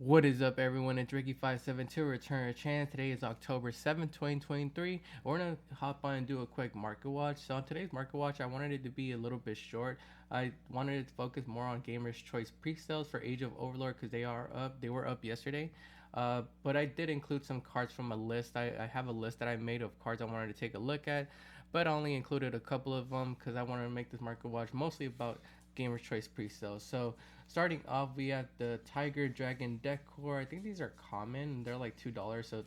What is up, everyone? It's Ricky572 return a chance. Today is October 7th, 2023. We're gonna hop on and do a quick market watch. So on today's market watch, I wanted it to be a little bit short. I wanted it to focus more on GamersChoice pre-sales for Age of Overlord because they are up. They were up yesterday. But I did include some cards from a list. I have a list that I made of cards I wanted to take a look at, but I only included a couple of them because I wanted to make this market watch mostly about GamersChoice pre-sales. So starting off, we have the Tiger Dragon Decor. I think these are common. They're like $2. So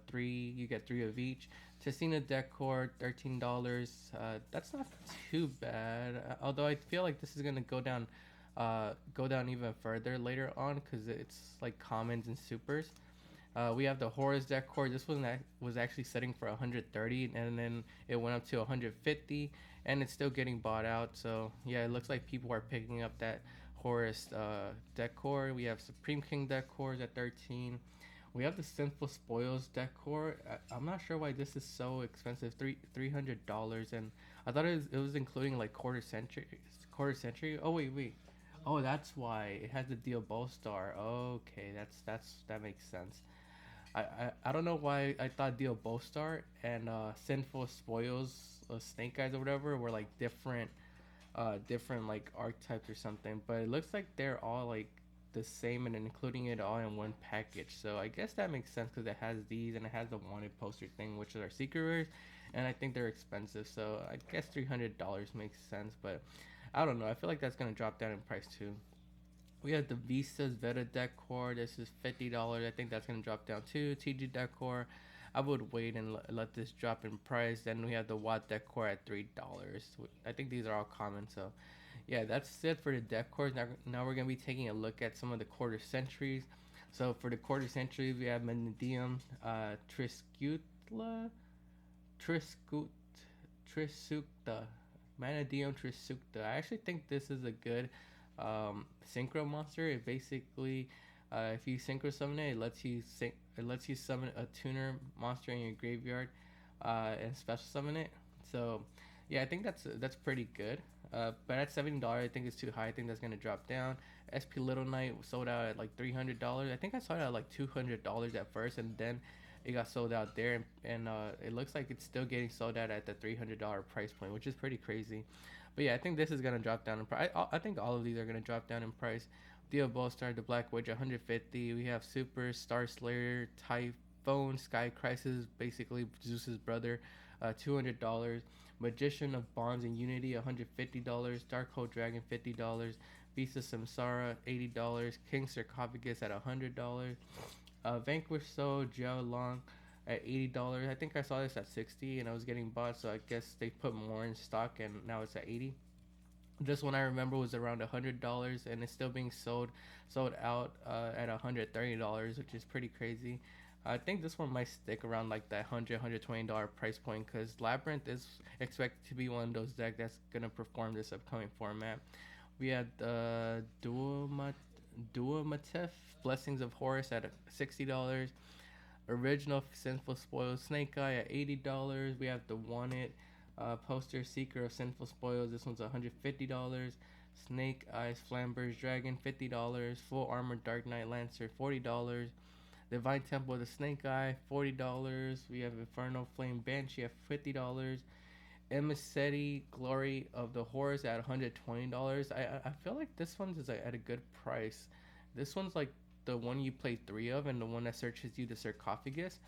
three, you get three of each. Tessina Decor, $13. That's not too bad. Although I feel like this is gonna go down even further later on because it's like commons and supers. We have the Horus Decor. This was actually setting for 130, and then it went up to 150, and it's still getting bought out. So yeah, it looks like people are picking up that Horus Decor. We have Supreme King Decors at 13. We have the Sinful Spoils Decor. I'm not sure why this is so expensive, $300, and I thought it was including like quarter century. Oh wait. Oh, that's why it has the deal both star. Okay, that makes sense. I don't know why I thought Deal Star and Sinful Spoils, Snake Eyes or whatever were like different like archetypes or something, but it looks like they're all like the same and including it all in one package. So I guess that makes sense because it has these and it has the wanted poster thing, which are secret rares, and I think they're expensive. So I guess $300 makes sense, but I don't know. I feel like that's gonna drop down in price too. We have the Visa's Veta Decor. This is $50. I think that's gonna drop down too. TG Decor. I would wait and let this drop in price. Then we have the Watt Decor at $3. I think these are all common. So yeah, that's it for the decors. Now we're gonna be taking a look at some of the quarter centuries. So for the quarter centuries, we have Mendium, Triscutla, Triscut, Trisukta, Manadium Trisukta. I actually think this is a good synchro monster. It basically, if you synchro summon it, it lets you summon a tuner monster in your graveyard, and special summon it. So, yeah, I think that's pretty good. But at $70, I think it's too high. I think that's gonna drop down. SP Little Knight sold out at like $300. I think I saw it at like $200 at first, and then it got sold out there, and it looks like it's still getting sold out at the $300 price point, which is pretty crazy. But yeah, I think this is gonna drop down in price. I think all of these are gonna drop down in price. Deal Star, the Black Witch, 150. We have Super Star Slayer, Typhoon, Sky Crisis, basically Zeus's brother, $200. Magician of Bonds and Unity, $150. Darkhold Dragon, $50. Beast of Samsara, $80. King Sarcophagus at $100. Vanquish Soul, Jiao Long at $80. I think I saw this at 60 and I was getting bought, so I guess they put more in stock and now it's at 80. This one I remember was around $100 and it's still being sold out at $130, which is pretty crazy. I think this one might stick around like that $120 price point because Labyrinth is expected to be one of those decks that's gonna perform this upcoming format. We had Duomatif, Blessings of Horus at $60. Original Sinful Spoils Snake Eye at $80. We have the Wanted poster Seeker of Sinful Spoils. This one's $150. Snake Eyes Flamber's Dragon, $50. Full Armor Dark Knight Lancer, $40. Divine Temple of the Snake Eye, $40. We have Inferno Flame Banshee at $50. Emissary Glory of the Horus at $120. I feel like this one's is at a good price. This one's like the one you play three of and the one that searches you the sarcophagus.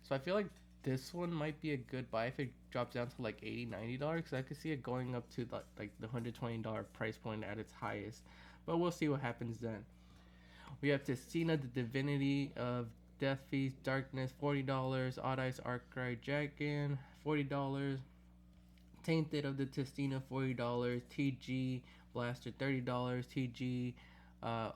So I feel like this one might be a good buy if it drops down to like $80-$90 because I could see it going up to like the $120 price point at its highest. But we'll see what happens then. We have Testina, the Divinity of Death Feast, Darkness, $40. Odd Eyes Arcry Dragon, $40. Tainted of the Testina, $40. TG Blaster, $30. TG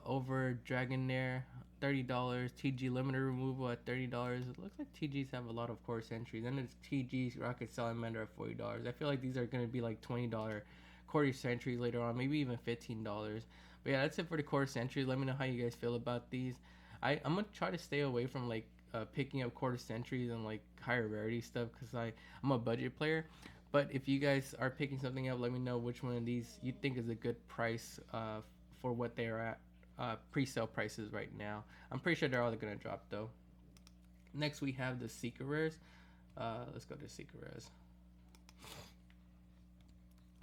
Over Dragonair, $30. TG Limiter Removal at $30. It looks like TGs have a lot of core entries. And it's TG's Rocket Salamander at $40. I feel like these are going to be like $20 quarter centuries later on, maybe even $15. But yeah, that's it for the quarter century. Let me know how you guys feel about these. I'm gonna try to stay away from like picking up quarter centuries and like higher rarity stuff because I'm a budget player. But if you guys are picking something up, let me know which one of these you think is a good price for what they are at pre-sale prices right now. I'm pretty sure they're all gonna drop though. Next we have the secret rares. Let's go to secret rares.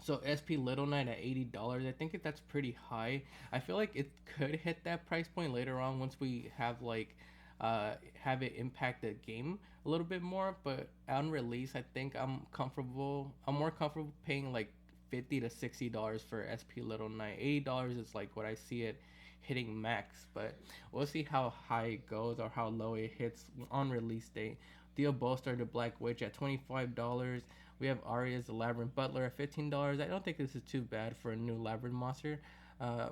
So SP Little Knight at $80. I think that's pretty high. I feel like it could hit that price point later on once we have like have it impact the game a little bit more. But on release, I think I'm comfortable. I'm more comfortable paying like $50 to $60 for SP Little Knight. $80 is like what I see it hitting max. But we'll see how high it goes or how low it hits on release date. Deal Bolster the Black Witch at $25. We have Arya's the Labyrinth Butler at $15. I don't think this is too bad for a new Labyrinth monster. Uh,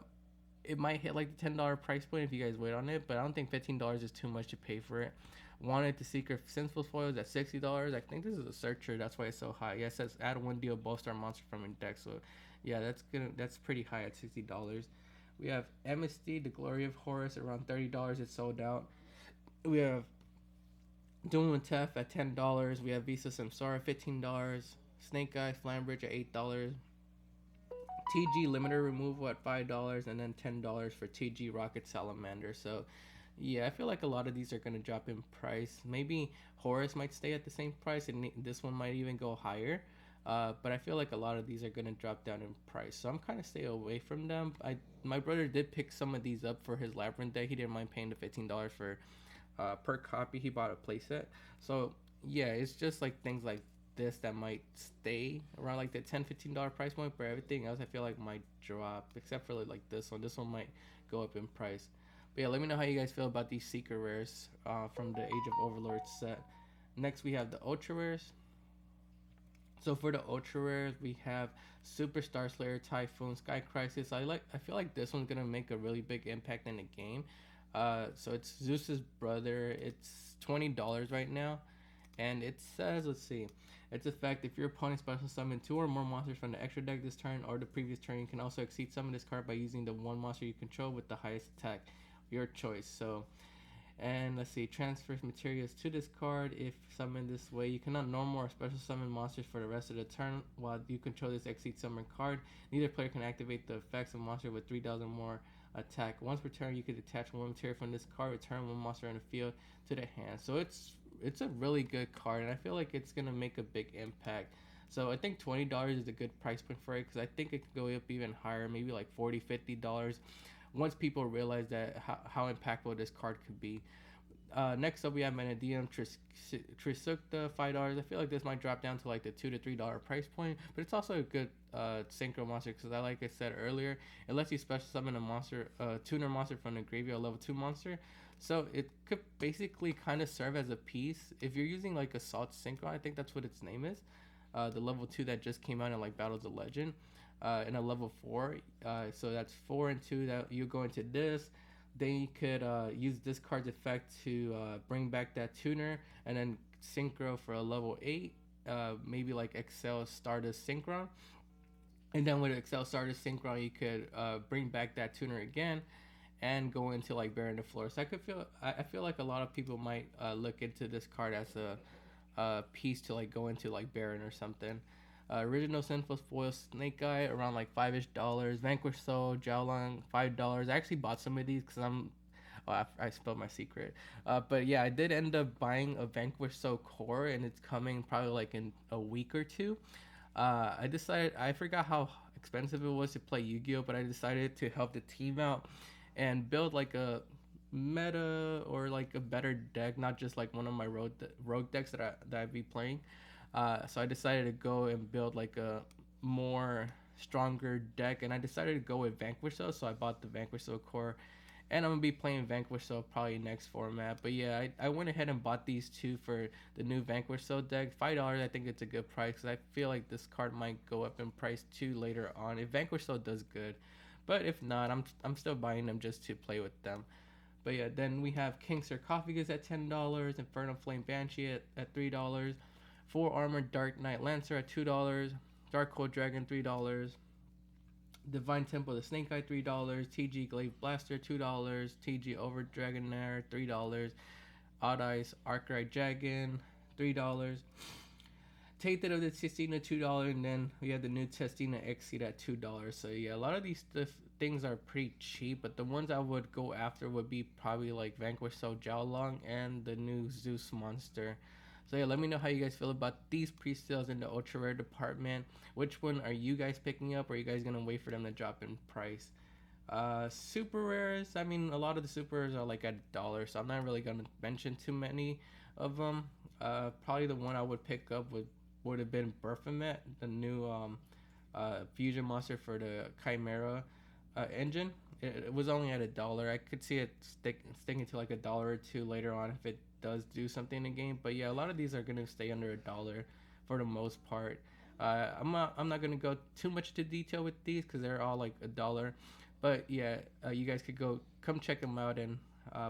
it might hit like the $10 price point if you guys wait on it, but I don't think $15 is too much to pay for it. Wanted to Secret Sinful Foils at $60. I think this is a searcher, that's why it's so high. Yeah, it says add one deal Bolster monster from your deck, so yeah, that's pretty high at $60. We have Amnesty, the Glory of Horus, around $30. It's sold out. We have Doom and Tef at $10. We have Visa Samsara at $15. Snake Eye Flambridge at $8. TG Limiter Removal at $5, and then $10 for TG Rocket Salamander. So yeah, I feel like a lot of these are going to drop in price. Maybe Horus might stay at the same price, and this one might even go higher. But I feel like a lot of these are going to drop down in price. So I'm kind of stay away from them. My brother did pick some of these up for his Labyrinth deck. He didn't mind paying the $15 for per copy. He bought a playset. So yeah, it's just like things like this that might stay around like the $10-15 price point, but everything else I feel like might drop, except for like this one. This one might go up in price. But yeah, let me know how you guys feel about these secret rares from the Age of Overlord set. Next we have the ultra rares. So for the ultra rares, we have Super Star Slayer, Typhoon, Sky Crisis. I feel like this one's gonna make a really big impact in the game. So it's Zeus's brother. It's $20 right now, and it says, let's see, its effect: if your opponent special summon 2 or more monsters from the extra deck this turn or the previous turn, you can also exceed summon this card by using the one monster you control with the highest attack, your choice. So, and let's see, transfers materials to this card. If summoned this way, you cannot normal or special summon monsters for the rest of the turn while you control this exceed summon card. Neither player can activate the effects of monster with 3,000 more attack. Once per turn, you could attach one material from this card, return one monster in the field to the hand. So it's a really good card, and I feel like it's gonna make a big impact. So I think $20 is a good price point for it, because I think it could go up even higher, maybe like $40-50 once people realize that how impactful this card could be. Next up we have Menadium Trisukta, $5. I feel like this might drop down to like the $2 to $3 price point, but it's also a good synchro monster, because like I said earlier, it lets you special summon a monster, tuner monster from the graveyard, level 2 monster. So it could basically kind of serve as a piece if you're using like Assault Synchro. I think that's what its name is. The level 2 that just came out in like Battles of Legend, in a level 4. So that's 4 and 2 that you go into this. Then you could use this card's effect to bring back that tuner, and then synchro for a level 8, maybe like Excel Stardust Synchron. And then with Excel Stardust Synchron, you could bring back that tuner again and go into like Baron the Floor. So I feel like a lot of people might look into this card as a piece to like go into like Baron or something. Original Sinful Foil Snake Eye around like $5-ish. Vanquish Soul, Jowlong, $5. I actually bought some of these because I spelled my secret. But yeah, I did end up buying a Vanquish Soul core, and it's coming probably like in a week or two. I forgot how expensive it was to play Yu-Gi-Oh, but I decided to help the team out and build like a meta or like a better deck, not just like one of my rogue decks that I'd be playing. So I decided to go and build like a more stronger deck, and I decided to go with Vanquish Soul. So I bought the Vanquish Soul core, and I'm gonna be playing Vanquish Soul probably next format. But yeah, I went ahead and bought these two for the new Vanquish Soul deck. $5, I think it's a good price, because I feel like this card might go up in price too later on if Vanquish Soul does good. But if not, I'm still buying them just to play with them. But yeah, then we have King Sarcophagus at $10, Infernal Flame Banshee at $3, 4 Armored Dark Knight Lancer at $2, Dark Cold Dragon $3, Divine Temple the Snake Eye $3, TG Glaive Blaster $2, TG Over Dragonair $3, Odd Eyes Arclight Dragon $3. Tainted of the Testina $2, and then we have the new Testina Exceed at $2. So yeah, a lot of these things are pretty cheap, but the ones I would go after would be probably like Vanquish So Jiaolong and the new Zeus monster. So yeah, let me know how you guys feel about these pre-sales in the ultra rare department. Which one are you guys picking up, or are you guys gonna wait for them to drop in price? Super rares. I mean, a lot of the super rares are like at $1, so I'm not really gonna mention too many of them. Probably the one I would pick up would have been Berphomet, the new fusion monster for the Chimera engine. It was only at $1. I could see it sticking to like $1 or two later on if it does do something in the game. But yeah, a lot of these are gonna stay under $1 for the most part. I'm not gonna go too much to detail with these because they're all like $1. But yeah, you guys could come check them out and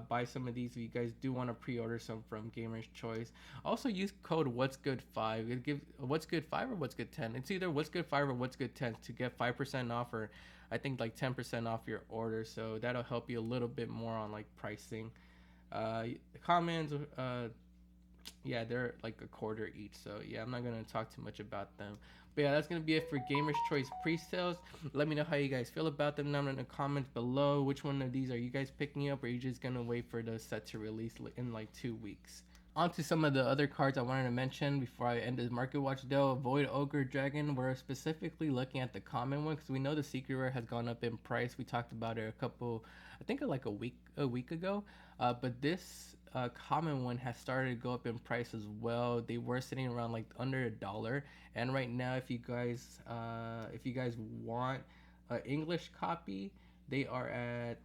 buy some of these if you guys do want to pre-order some from GamersChoice. Also use code What's Good 5. It gives What's Good 5 or What's Good 10. It's either What's Good 5 or What's Good 10 to get 5% off, or I think like 10% off your order. So that'll help you a little bit more on like pricing. The comments, yeah, they're like a quarter each. So yeah, I'm not gonna talk too much about them. But yeah, that's gonna be it for Gamers Choice pre-sales. Let me know how you guys feel about them down in the comments below. Which one of these are you guys picking up, or are you just gonna wait for the set to release in like 2 weeks? On to some of the other cards I wanted to mention before I end this market watch though. Void Ogre Dragon, we're specifically looking at the common one because we know the secret rare has gone up in price. We talked about it I think like a week ago. But this common one has started to go up in price as well. They were sitting around like under $1, and right now, if you guys want an English copy, they are at,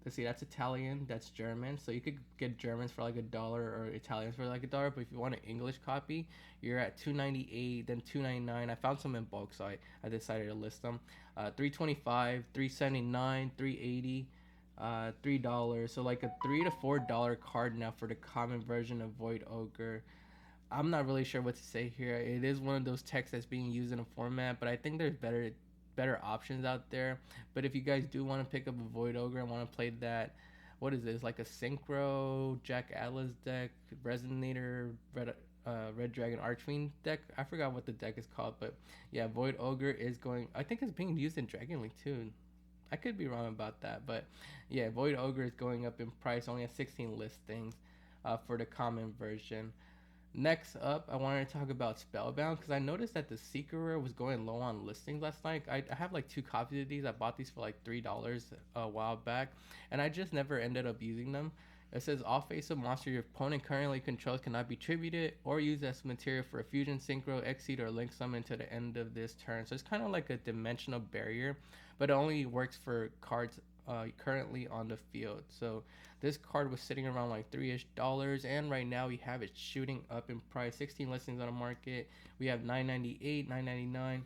let's see, that's Italian, that's German. So you could get Germans for like $1 or Italians for like $1. But if you want an English copy, you're at $298, then $299. I found some in bulk, so I decided to list them. $325, $379, $380. $3. So like a $3 to $4 card now for the common version of Void Ogre. I'm not really sure what to say here. It is one of those texts that's being used in a format, but I think there's better options out there. But if you guys do want to pick up a Void Ogre and want to play that, what is this, like a Synchro Jack Atlas deck, Resonator, Red Dragon Archfiend deck? I forgot what the deck is called, but yeah, Void Ogre is going, I think it's being used in Dragon League too. I could be wrong about that, but yeah, Void Ogre is going up in price, only at 16 listings for the common version. Next up, I wanted to talk about Spellbound because I noticed that the Secret Rare was going low on listings last night. I have like 2 copies of these. I bought these for like $3 a while back, and I just never ended up using them. It says all face-up monster your opponent currently controls cannot be tributed or used as material for a fusion, synchro, exceed, or link summon to the end of this turn. So it's kind of like a dimensional barrier, but it only works for cards currently on the field. So this card was sitting around like $3-ish, and right now we have it shooting up in price. 16 listings on the market. We have $9.98, $9.99.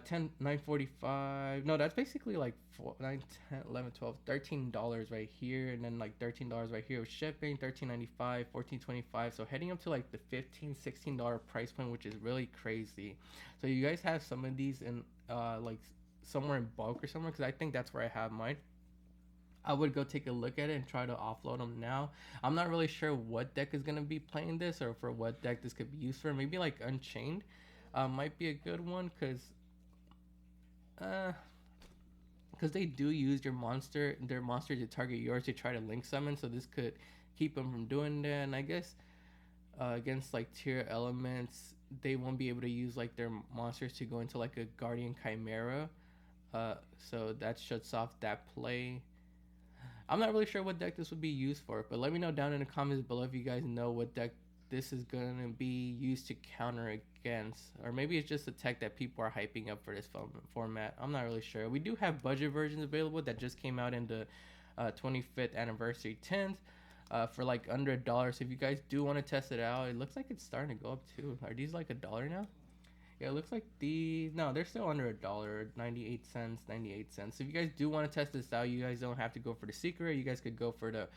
10 9.45. No, that's basically like 4 9 10 11 12 $13 right here, and then like $13 right here with shipping. 13.95, 14.25. So heading up to like the $15-16 price point, which is really crazy. So you guys have some of these in like somewhere in bulk or somewhere, because I think that's where I have mine. I would go take a look at it and try to offload them now. I'm not really sure what deck is going to be playing this, or for what deck this could be used for. Maybe like Unchained might be a good one, because they do use their monster to target yours to try to link summon, so this could keep them from doing that. And I guess against like tier elements, they won't be able to use like their monsters to go into like a Guardian Chimera, so that shuts off that play. I'm not really sure what deck this would be used for, but let me know down in the comments below if you guys know what deck this is going to be used to counter against, or maybe it's just a tech that people are hyping up for this format. I'm not really sure. We do have budget versions available that just came out in the 25th anniversary tins for like under $1. So if you guys do want to test it out, it looks like it's starting to go up too. Are these like $1 now? Yeah, it looks like no, they're still under $1, 98 cents, 98 cents. So if you guys do want to test this out, you guys don't have to go for the secret. You guys could go for the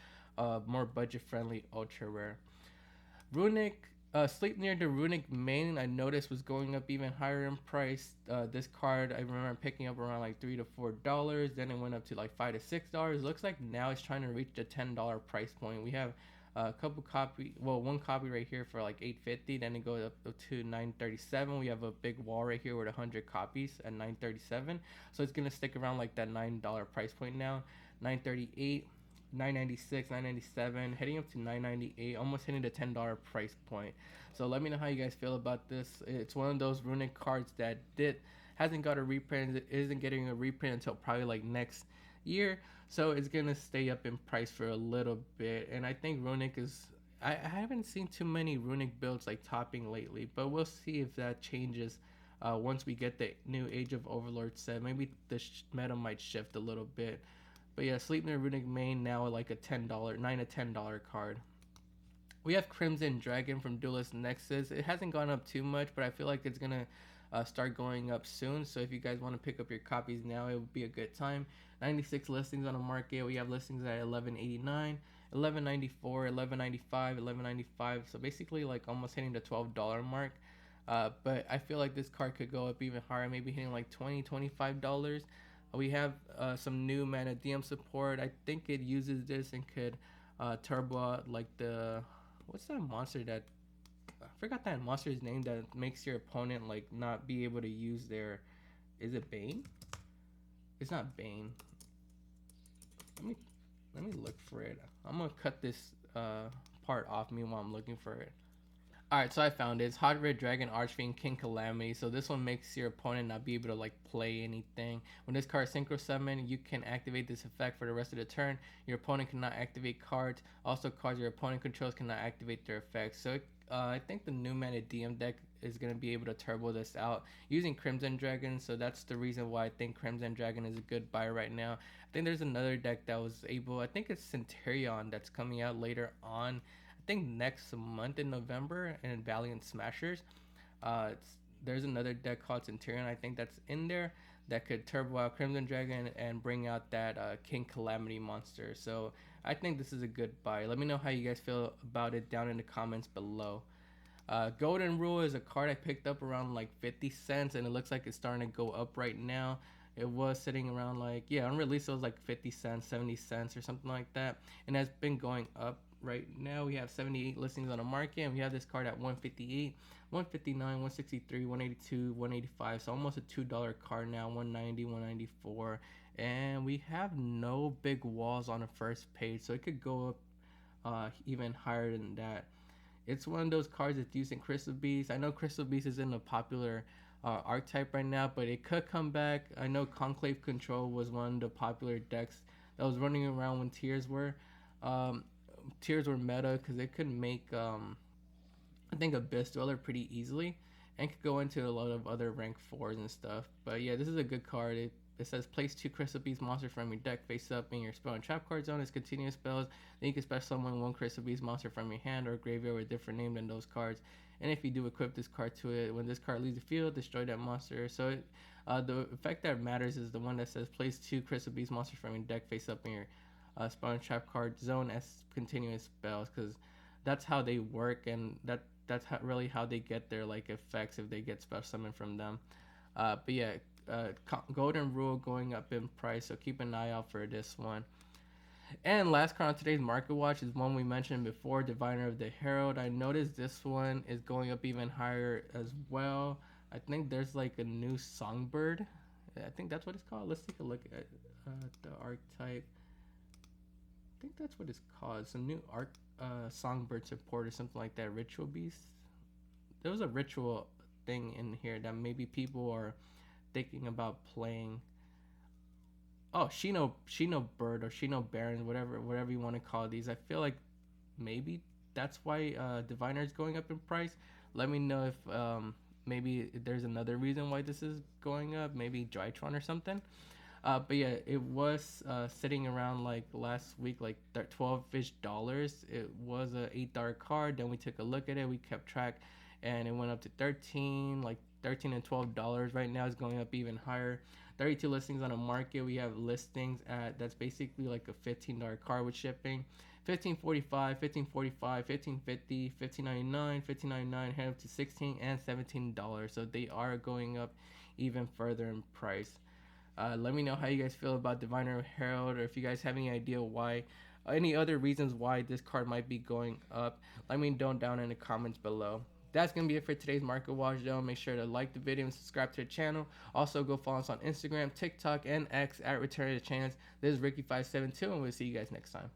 more budget-friendly ultra rare. Runic, Sleipnir, the Runic Main, I noticed was going up even higher in price. This card, I remember picking up around like $3 to $4. Then it went up to like $5 to $6. Looks like now it's trying to reach the $10 price point. We have A couple copy, well, one copy right here for like 850. Then it goes up to 937. We have a big wall right here with 100 copies at 937. So it's gonna stick around like that $9 price point now. 938, 996, 997, heading up to 998, almost hitting the $10 price point. So let me know how you guys feel about this. It's one of those Runic cards that hasn't got a reprint, it isn't getting a reprint until probably like next year. So it's gonna stay up in price for a little bit. And I think Runic is, I haven't seen too many Runic builds like topping lately, but we'll see if that changes once we get the new Age of Overlord set. Maybe the meta might shift a little bit. But yeah, Sleipnir Runic Main now like a $10, $9 to $10 card. We have Crimson Dragon from Duelist Nexus. It hasn't gone up too much, but I feel like it's gonna start going up soon. So if you guys want to pick up your copies now, it would be a good time. 96 listings on the market. We have listings at 1189, 1194, 1195, 1195. So basically, like almost hitting the $12 mark. But I feel like this card could go up even higher, maybe hitting like $20, $25. We have some new Mana DM support. I think it uses this and could turbo out like the, what's that monster that, I forgot that monster's name that makes your opponent like not be able to use their, is it Bane? It's not Bane. Let me look for it. I'm gonna cut this part off me while I'm looking for it. Alright, so I found it. It's Hot Red Dragon Archfiend King Calamity. So this one makes your opponent not be able to like play anything. When this card synchro summon, you can activate this effect for the rest of the turn. Your opponent cannot activate cards. Also, cards your opponent controls cannot activate their effects. So I think the new Mana DM deck is going to be able to turbo this out using Crimson Dragon. So that's the reason why I think Crimson Dragon is a good buy right now. I think there's another deck that was able, I think it's Centurion that's coming out later on. I think next month in November in Valiant Smashers. There's another deck called Centurion, I think that's in there, that could turbo out Crimson Dragon and bring out that King Calamity monster. So I think this is a good buy. Let me know how you guys feel about it down in the comments below. Golden Rule is a card I picked up around like 50 cents, and it looks like it's starting to go up right now. It was sitting around like, yeah, on release it was like 50 cents, 70 cents or something like that, and has been going up. Right now we have 78 listings on the market, and we have this card at 158, 159, 163, 182, 185. So almost a $2 card now, 190, 194. And we have no big walls on the first page, so it could go up even higher than that. It's one of those cards that's using Crystal Beast. I know Crystal Beast isn't a popular archetype right now, but it could come back. I know Conclave Control was one of the popular decks that was running around when Tears were. Tears were meta because it could make I think Abyss Dweller pretty easily, and could go into a lot of other rank 4s and stuff. But yeah, this is a good card. It says place 2 Crystal Beast monster from your deck face up in your spell and trap card zone as continuous spells. Then you can special summon 1 Crystal Beast monster from your hand or graveyard with a different name than those cards. And if you do equip this card to it, when this card leaves the field, destroy that monster. So the effect that matters is the one that says place 2 Crystal Beast monsters from your deck face up in your spell and trap card zone as continuous spells, because that's how they work, and that's really how they get their like effects if they get special summon from them. But yeah, Golden Rule going up in price, so keep an eye out for this one. And last card on today's market watch is one we mentioned before, Diviner of the Herald. I noticed this one is going up even higher as well. I think there's like a new Songbird. I think that's what it's called. Let's take a look at the archetype. I think that's what it's called. Some new Songbird support or something like that. Ritual Beast. There was a ritual thing in here that maybe people are thinking about playing. Oh, Shino Bird or Shino Baron, whatever you want to call these. I feel like maybe that's why Diviner is going up in price. Let me know if maybe there's another reason why this is going up. Maybe Drytron or something. But yeah, it was sitting around like last week, like $12-ish. It was a $8 card. Then we took a look at it. We kept track, and it went up to 13, like 13 and $12. Right now, it's going up even higher. 32 listings on the market. We have listings at, that's basically like a $15 card with shipping. $15.45, $15.45, $15.50, $15.99, $15.99, head up to $16 and $17. So they are going up even further in price. Let me know how you guys feel about Diviner Herald, or if you guys have any idea why any other reasons why this card might be going up, let me know down in the comments below. That's gonna be it for today's market watch, though. Make sure to like the video and subscribe to the channel. Also, go follow us on Instagram, TikTok, and X at Return of the Chance. This is Ricky572, and we'll see you guys next time.